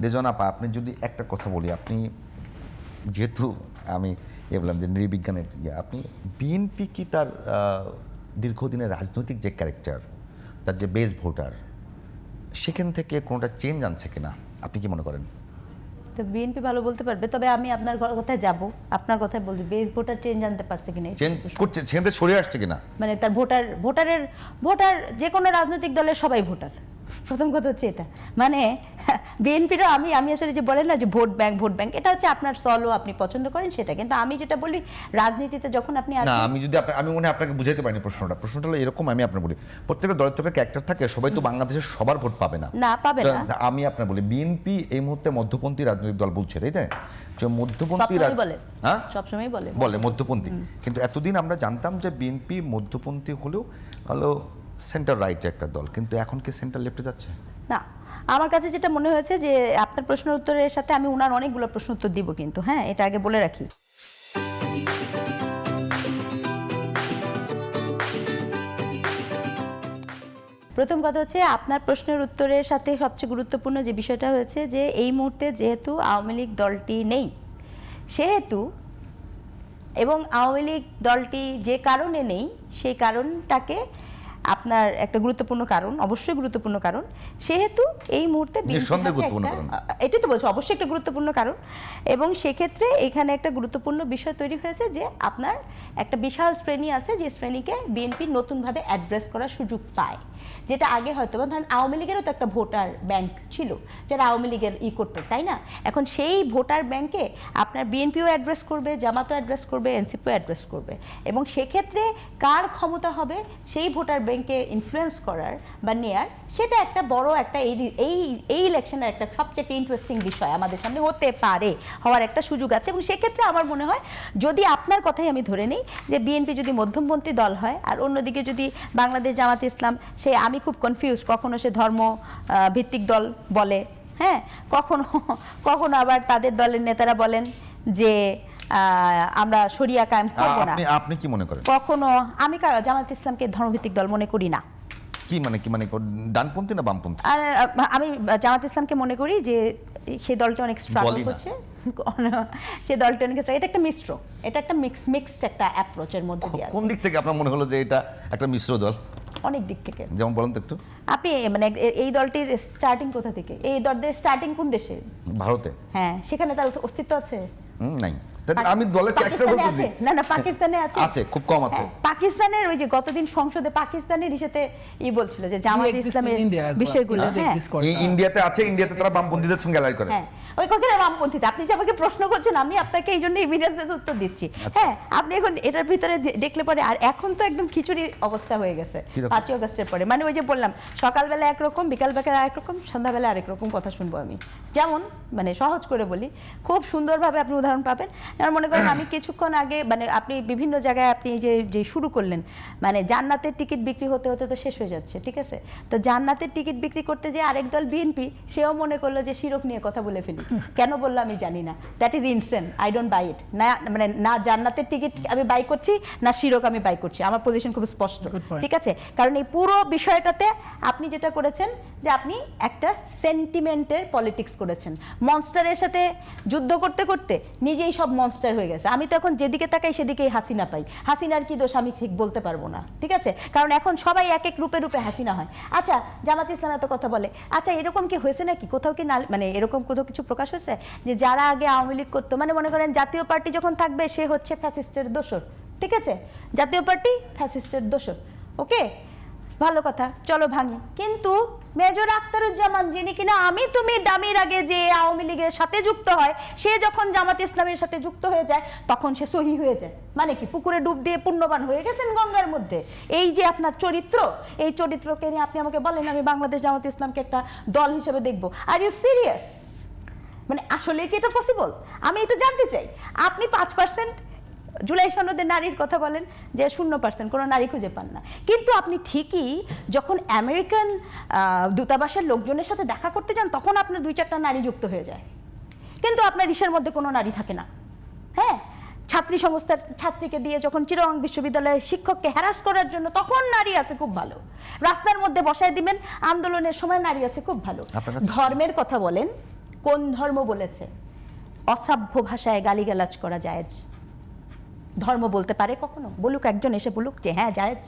রেজওয়ানা আপা, আপনি যদি একটা কথা বলি, আপনি যেহেতু আমি বললাম যে নৃবিজ্ঞানের আপনি বিএনপি কি তার দীর্ঘদিনের রাজনৈতিক যে ক্যারেক্টার, তার যে বেস ভোটার, সেখান থেকে কোনোটা চেঞ্জ আনছে কিনা আপনি কি মনে করেন? তো বিএনপি ভালো বলতে পারবে, তবে আমি আপনার কথায় যাব, আপনার কথায় বলছি বেস ভোটার চেঞ্জ আনতে পারছে কিনা, চেঞ্জ করছে, সেখান থেকে সরে আসছে কিনা, মানে তার ভোটার যে কোনো রাজনৈতিক দলের সবাই ভোটার। প্রথম কথা হচ্ছে এটা, মানে বিএনপিরও আমি আসলে যে বলেন না যে ভোট ব্যাংক, এটা হচ্ছে আপনার সলও আপনি পছন্দ করেন সেটা, কিন্তু আমি যেটা বলি রাজনীতিতে যখন আপনি না, আমি যদি আমি মনে হয় আপনাকে বুঝাইতে পারিনি প্রশ্নটা হলো এরকম, আমি আপনার বলি প্রত্যেকটা দলের তো একটা ক্যারেক্টার থাকে, সবাই তো বাংলাদেশের সবার ভোট পাবে না, পাবে না। আমি আপনার বলি বিএনপি এই মুহূর্তে মধ্যপন্থী রাজনৈতিক দল বলছে, তাই না? যে মধ্যপন্থী সবসময় বলে মধ্যপন্থী, কিন্তু এতদিন আমরা জানতাম যে বিএনপি মধ্যপন্থী হলেও সেন্টার রাইট একটা দল, কিন্তু এখন কি সেন্টার লেফটে যাচ্ছে? না, আমার কাছে যেটা মনে হয়েছে যে আপনার প্রশ্নের উত্তরের সাথে আমি উনার অনেকগুলো প্রশ্ন উত্তর দিব, কিন্তু হ্যাঁ এটা আগে বলে রাখি। প্রথম কথা হচ্ছে আপনার প্রশ্নের উত্তরের সাথে সবচেয়ে গুরুত্বপূর্ণ যে বিষয়টা হয়েছে যে এই মুহূর্তে যেহেতু আওয়ামী লীগ দলটি নেই, সেহেতু এবং আওয়ামী লীগ দলটি যে কারণে নেই সেই কারণটাকে আপনার একটা গুরুত্বপূর্ণ কারণ, অবশ্যই গুরুত্বপূর্ণ কারণ, সেহেতু এই মুহূর্তে এটাই তো বলছি, অবশ্যই একটা গুরুত্বপূর্ণ কারণ, এবং সেক্ষেত্রে এখানে একটা গুরুত্বপূর্ণ বিষয় তৈরি হয়েছে যে আপনার একটা বিশাল শ্রেণী আছে যে শ্রেণীকে বিএনপি নতুনভাবে অ্যাড্রেস করার সুযোগ পায়, যেটা আগে হয়তো বা ধরেন আওয়ামী লীগেরও তো একটা ভোটার ব্যাংক ছিল যারা আওয়ামী লীগের করতে, তাই না? এখন সেই ভোটার ব্যাংকে আপনার বিএনপিও অ্যাড্রেস করবে, জামাতও অ্যাড্রেস করবে, এনসিপিও অ্যাড্রেস করবে, এবং সেক্ষেত্রে কার ক্ষমতা হবে সেই ভোটার ব্যাংকে ইনফ্লুয়েন্স করার বা নেয়ার, সেটা একটা বড় একটা এই ইলেকশনের একটা সবচেয়ে ইন্টারেস্টিং বিষয় আমাদের সামনে হতে পারে, হওয়ার একটা সুযোগ আছে। এবং সেক্ষেত্রে আমার মনে হয় যদি আপনার কথাই আমি ধরে নিই যে বিএনপি যদি মধ্যমপন্থী দল হয় আর অন্যদিকে যদি বাংলাদেশ জামাতে ইসলাম, সে আমি খুব কনফিউজ, কখনো সে ধর্ম ভিত্তিক দল বলে, হ্যাঁ, কখনো আবার তাদের দলের নেতারা বলেন যে আমরা শরিয়া কায়েম করব না। আপনি কি মনে করেন? কখনো আমি জামাত ইসলামকে ধর্মভিত্তিক দল মনে করি না। কি মানে ডানপন্থী না বামপন্থী? আমি জামাত ইসলামকে মনে করি যে সেই দলটা অনেক স্ট্রাগল করছে, সেই দলটা অনেক, এটা একটা মিশ্র, এটা একটা মিক্সড একটা অ্যাপ্রোচের মধ্যে দিয়ে আছে। কোন দিক থেকে আপনার মনে হলো যে এটা একটা মিশ্র দল? অনেক দিক থেকে। যেমন বলেন তো একটু। আপনি মানে এই দলটির স্টার্টিং কোথা থেকে? এই দলদের স্টার্টিং কোন দেশে? ভারতে। হ্যাঁ, সেখানে তার অস্তিত্ব আছে? নাই। আমি দলের ক্যারেক্টার বলতেছি। না, পাকিস্তানে আছে। আছে, খুব কম আছে। পাকিস্তানের ওই যে গতদিন সংসদে পাকিস্তানের ইসেতে বলছিল যে জামাত ইসলামের বিষয়গুলো, হ্যাঁ ইন্ডিয়াতে আছে, ইন্ডিয়াতে তারা বামপন্থীদের সঙ্গে অ্যালাই করে। হ্যাঁ, ওই কখনো বামপন্থীতে। আপনি যে আমাকে প্রশ্ন করছেন, আমি আপনাকে এই জন্য এভিডেন্স বেস উত্তর দিচ্ছি। হ্যাঁ, আপনি এখন এটার ভিতরে দেখলে পরে, আর এখন তো একদম খিচুড়ি অবস্থা হয়ে গেছে 5ই আগস্টের পরে, মানে ওই যে বললাম সকালবেলা একরকম, বিকালবেলা একরকম, সন্ধ্যাবেলা আরেক রকম কথা শুনবো আমি। যেমন মানে সহজ করে বলি, খুব সুন্দরভাবে আপনি উদাহরণ পাবেন। যেমন মনে করেন আমি কিছুক্ষণ আগে মানে আপনি বিভিন্ন জায়গায় আপনি যে শুরু করলেন, মানে জান্নাতের টিকিট বিক্রি হতে হতে তো শেষ হয়ে যাচ্ছে, ঠিক আছে? তো জান্নাতের টিকিট বিক্রি করতে যে আরেক দল বিএনপি, সেও মনে করলো যে শিরক নিয়ে কথা বলে ফেলি। কেন বললো আমি জানি না, that is insane, I don't buy it. না মানে না জান্নাতের টিকিট আমি বাই করছি, না শিরক আমি বাই করছি, আমার পজিশন খুব স্পষ্ট, ঠিক আছে? কারণ এই পুরো বিষয়টাতে আপনি যেটা করেছেন যে আপনি একটা সেন্টিমেন্টের পলিটিক্স করেছেন, মনস্টারের সাথে যুদ্ধ করতে করতে নিজেই সব মনস্টার হয়ে গেছে। আমি তো এখন যেদিকে তাকাই সেদিকেই হাসিনা পাই। হাসিনার কি দোষ আমি ঠিক বলতে পারবো না, ঠিক আছে? কারণ এখন সবাই এক এক রূপে রূপে হাসিনা হয়। আচ্ছা, জামাত ইসলাম এত কথা বলে, আচ্ছা এরকম কি হয়েছে নাকি কোথাও কি, মানে এরকম কোথাও কিছু প্রকাশ হয়েছে যে যারা আগে আওয়ামী লীগ করতো, মানে মনে করেন জাতীয় পার্টি যখন থাকবে সে হচ্ছে ফ্যাসিস্টের দোসর, ঠিক আছে? জাতীয় পার্টি ফ্যাসিস্টের দোসর, ওকে, ভালো কথা, চলো ভাঙি। কিন্তু মেজর আখতারুজ্জামান, যিনি কিনা আমি তুমি ডামির আগে যে আওয়ামী লীগের সাথে যুক্ত হয়, সে যখন জামাত ইসলামের সাথে যুক্ত হয়ে যায় তখন সে সহি হয়ে যায়। মানে কি, পুকুরে ডুব দিয়ে পুণ্যবান হয়ে গেছেন গঙ্গার মধ্যে। এই যে আপনার চরিত্র, এই চরিত্রকে নিয়ে আপনি আমাকে বলেন আমি বাংলাদেশ জামাত ইসলামকে একটা দল হিসেবে দেখবো? Are you serious? মানে আসলে কি এটা পসিবল? আমি এটা জানতে চাই। আপনি 5% জুলাই সনদে নারীর কথা বলেন যে 0%, কোনো নারী খুঁজে পান না, কিন্তু আপনি ঠিকই যখন আমেরিকান দূতাবাসের লোকজনের সাথে দেখা করতে যান তখন আপনার 2-4টা নারী যুক্ত হয়ে যায়, কিন্তু আপনার ইসের মধ্যে কোনো নারী থাকে না। হ্যাঁ, ছাত্রী সংস্থার ছাত্রীকে দিয়ে যখন চিটাগং বিশ্ববিদ্যালয়ের শিক্ষককে হ্যারাস করার জন্য তখন নারী আছে খুব ভালো, রাস্তার মধ্যে বসায় দিবেন আন্দোলনের সময় নারী আছে খুব ভালো। ধর্মের কথা বলেন, কোন ধর্ম বলেছে অশ্রাব্য ভাষায় গালিগালাজ করা জায়েজ? ধর্ম বলতে পারে কখনো? বলুক, একজন এসে বলুক যে হ্যাঁ জায়েজ।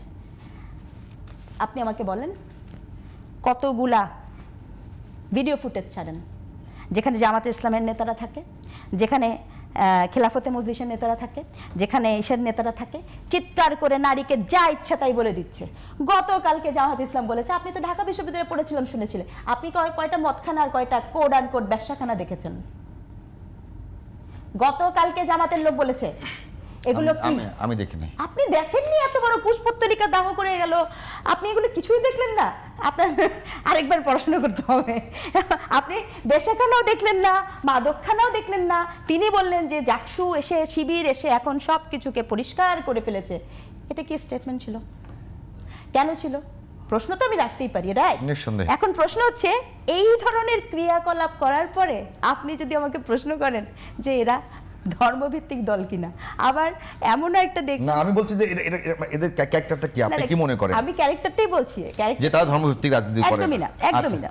আপনি আমাকে বলেন কতগুলা ভিডিও ফুটেজ ছাড়েন যেখানে জামাতে ইসলামের নেতারা থাকে, যেখানে খেলাফতে মজলিসের নেতারা থাকে, যেখানে এসের নেতারা থাকে, চিৎকার করে নারীকে যা ইচ্ছা তাই বলে দিচ্ছে। গতকালকে জামাত ইসলাম বলেছে, আপনি তো ঢাকা বিশ্ববিদ্যালয়ে পড়েছিলাম শুনেছিলেন, আপনি কয়টা মদখানা আর কয়টা কোড অ্যান্ড কোড ব্যবসাখানা দেখেছেন? গতকালকে জামাতের লোক বলেছে এগুলো কি? আমি দেখি নাই। আপনি দেখেননি? এত বড় পুষ্পত্তরিকা দাহ করে গেল, আপনি এগুলো কিছুই দেখলেন না? আপনার আরেকবার পড়াশোনা করতে হবে। আপনি বেশাখানাও দেখলেন না, মাদকখানাও দেখলেন না। তিনি বললেন যে জাকসু এসে, শিবির এসে এখন সব কিছুকে পরিষ্কার করে ফেলেছে। এটা কি স্টেটমেন্ট ছিল? কেন ছিল? প্রশ্ন তো আমি রাখতেই পারি, রাইট? নিঃসন্দেহে। এখন প্রশ্ন হচ্ছে এই ধরনের ক্রিয়াকলাপ করার পরে আপনি যদি আমাকে প্রশ্ন করেন যে এরা ধর্মভিত্তিক দল কিনা, আবার এমন একটা না, আমি বলছি যে এদের ক্যারেক্টারটা কি, আপনি কি মনে করেন? আমি ক্যারেক্টারটাই বলছি, যে তারা ধর্মভিত্তিক রাজনীতি করে? একদমই না, একদমই না।